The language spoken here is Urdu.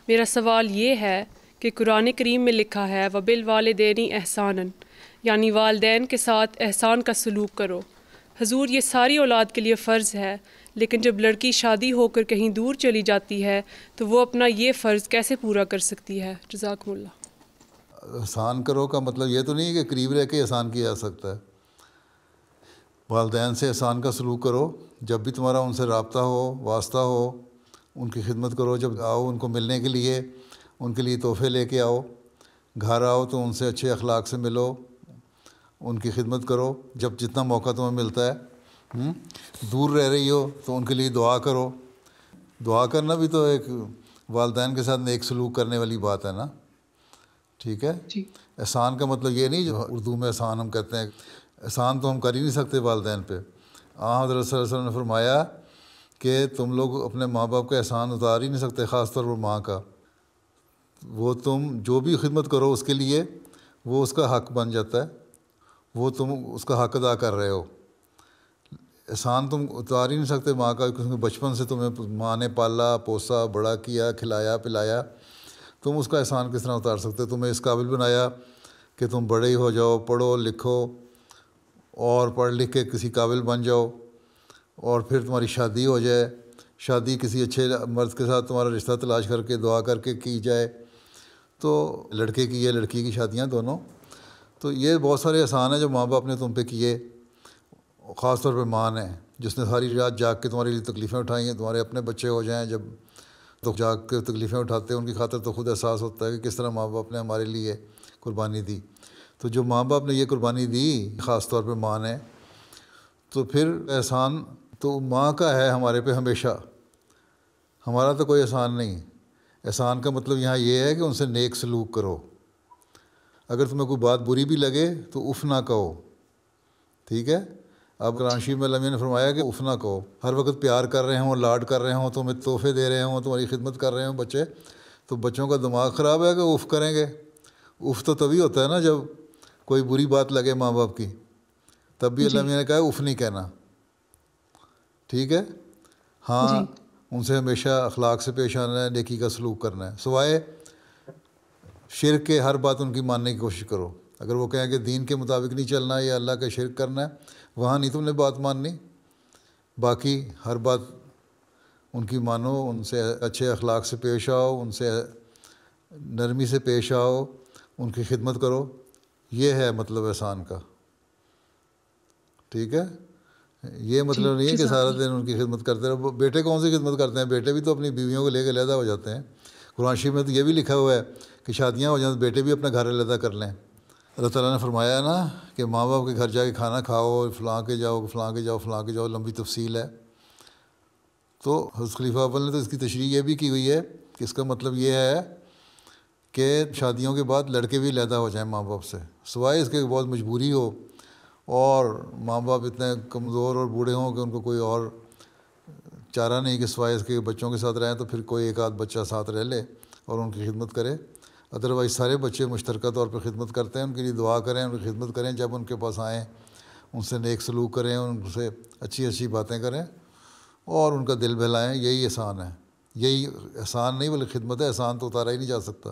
میرا سوال یہ ہے کہ قرآن کریم میں لکھا ہے وَبِالْوَالِدَيْنِ احسانًا، یعنی والدین کے ساتھ احسان کا سلوک کرو۔ حضور یہ ساری اولاد کے لیے فرض ہے، لیکن جب لڑکی شادی ہو کر کہیں دور چلی جاتی ہے تو وہ اپنا یہ فرض کیسے پورا کر سکتی ہے؟ جزاکم اللہ۔ احسان کرو کا مطلب یہ تو نہیں ہے کہ قریب رہ کے احسان کیا جا سکتا ہے۔ والدین سے احسان کا سلوک کرو، جب بھی تمہارا ان سے رابطہ ہو، واسطہ ہو، ان کی خدمت کرو۔ جب آؤ ان کو ملنے کے لیے، ان کے لیے تحفے لے کے آؤ، گھر آؤ تو ان سے اچھے اخلاق سے ملو، ان کی خدمت کرو جب جتنا موقع تمہیں ملتا ہے۔ دور رہ رہی ہو تو ان کے لیے دعا کرو۔ دعا کرنا بھی تو ایک والدین کے ساتھ نیک سلوک کرنے والی بات ہے نا، ٹھیک ہے۔ جی، احسان کا مطلب یہ نہیں جو اردو میں احسان ہم کہتے ہیں، احسان تو ہم کر ہی نہیں سکتے والدین پہ۔ حضرت صلی اللہ علیہ وسلم نے فرمایا کہ تم لوگ اپنے ماں باپ کا احسان اتار ہی نہیں سکتے، خاص طور پر ماں کا۔ وہ تم جو بھی خدمت کرو اس کے لیے وہ اس کا حق بن جاتا ہے، وہ تم اس کا حق ادا کر رہے ہو۔ احسان تم اتار ہی نہیں سکتے ماں کا، کیونکہ بچپن سے تمہیں ماں نے پالا پوسا بڑا کیا، کھلایا پلایا، تم اس کا احسان کس طرح اتار سکتے؟ تمہیں اس قابل بنایا کہ تم بڑے ہی ہو جاؤ، پڑھو لکھو اور پڑھ لکھ کے کسی قابل بن جاؤ، اور پھر تمہاری شادی ہو جائے، شادی کسی اچھے مرد کے ساتھ تمہارا رشتہ تلاش کر کے دعا کر کے کی جائے، تو لڑکے کی یا لڑکی کی شادیاں دونوں، تو یہ بہت سارے احسان ہیں جو ماں باپ نے تم پہ کیے، خاص طور پہ ماں نے، جس نے ساری رات جاگ کے تمہارے لیے تکلیفیں اٹھائی ہیں۔ تمہارے اپنے بچے ہو جائیں جب تو جاگ کے تکلیفیں اٹھاتے ہیں، ان کی خاطر تو خود احساس ہوتا ہے کہ کس طرح ماں باپ نے ہمارے لیے قربانی دی۔ تو جو ماں باپ نے یہ قربانی دی، خاص طور پہ ماں نے، تو پھر احسان تو ماں کا ہے ہمارے پہ ہمیشہ، ہمارا تو کوئی احسان نہیں۔ احسان کا مطلب یہاں یہ ہے کہ ان سے نیک سلوک کرو۔ اگر تمہیں کوئی بات بری بھی لگے تو اف نہ کہو، ٹھیک ہے۔ اب قرآن شریف میں اللہ میاں نے فرمایا کہ اف نہ کہو۔ ہر وقت پیار کر رہے ہوں، لاڈ کر رہے ہوں، تمہیں تحفے دے رہے ہوں، تمہاری خدمت کر رہے ہوں بچے، تو بچوں کا دماغ خراب ہے کہ اف کریں گے؟ اف تو تبھی ہوتا ہے نا جب کوئی بری بات لگے ماں باپ کی، تب بھی اللہ جی، میاں نے کہا اف نہیں کہنا، ٹھیک ہے۔ ہاں، جی، ان سے ہمیشہ اخلاق سے پیش آنا ہے، نیکی کا سلوک کرنا ہے، سوائے شرک کے ہر بات ان کی ماننے کی کوشش کرو۔ اگر وہ کہیں کہ دین کے مطابق نہیں چلنا یا اللہ کا شرک کرنا ہے، وہاں نہیں تم نے بات ماننی، باقی ہر بات ان کی مانو، ان سے اچھے اخلاق سے پیش آؤ، ان سے نرمی سے پیش آؤ، ان کی خدمت کرو۔ یہ ہے مطلب احسان کا، ٹھیک ہے۔ یہ جی، مطلب نہیں ہے کہ جزاک سارا اللہ۔ دن ان کی خدمت کرتے رہو۔ بیٹے کون سی خدمت کرتے ہیں؟ بیٹے بھی تو اپنی بیویوں کو لے کے علیحدہ ہو جاتے ہیں۔ قرآن شریف میں تو یہ بھی لکھا ہوا ہے کہ شادیاں ہو جائیں تو بیٹے بھی اپنا گھر علیحدہ کر لیں۔ اللہ تعالیٰ نے فرمایا ہے نا کہ ماں باپ کے گھر جا کے کھانا کھاؤ، فلاں کے جاؤ، فلاں کے جاؤ، فلاں کے جاؤ، لمبی تفصیل ہے۔ تو حضرت خلیفہ اول نے تو اس کی تشریح یہ بھی کی ہوئی ہے کہ اس کا مطلب یہ ہے کہ شادیوں کے بعد لڑکے بھی علیحدہ ہو جائیں ماں باپ سے، سوائے اس کے بہت مجبوری ہو اور ماں باپ اتنے کمزور اور بوڑھے ہوں کہ ان کو کوئی اور چارہ نہیں کہ سوائے اس کے بچوں کے ساتھ رہیں، تو پھر کوئی ایک آدھ بچہ ساتھ رہ لے اور ان کی خدمت کرے۔ ادروائز سارے بچے مشترکہ طور پر خدمت کرتے ہیں، ان کے لیے دعا کریں، ان کی خدمت کریں، جب ان کے پاس آئیں ان سے نیک سلوک کریں، ان سے اچھی اچھی باتیں کریں اور ان کا دل بہلائیں۔ یہی احسان ہے، یہی احسان نہیں بلکہ خدمت ہے۔ احسان تو اتارا ہی نہیں جا سکتا۔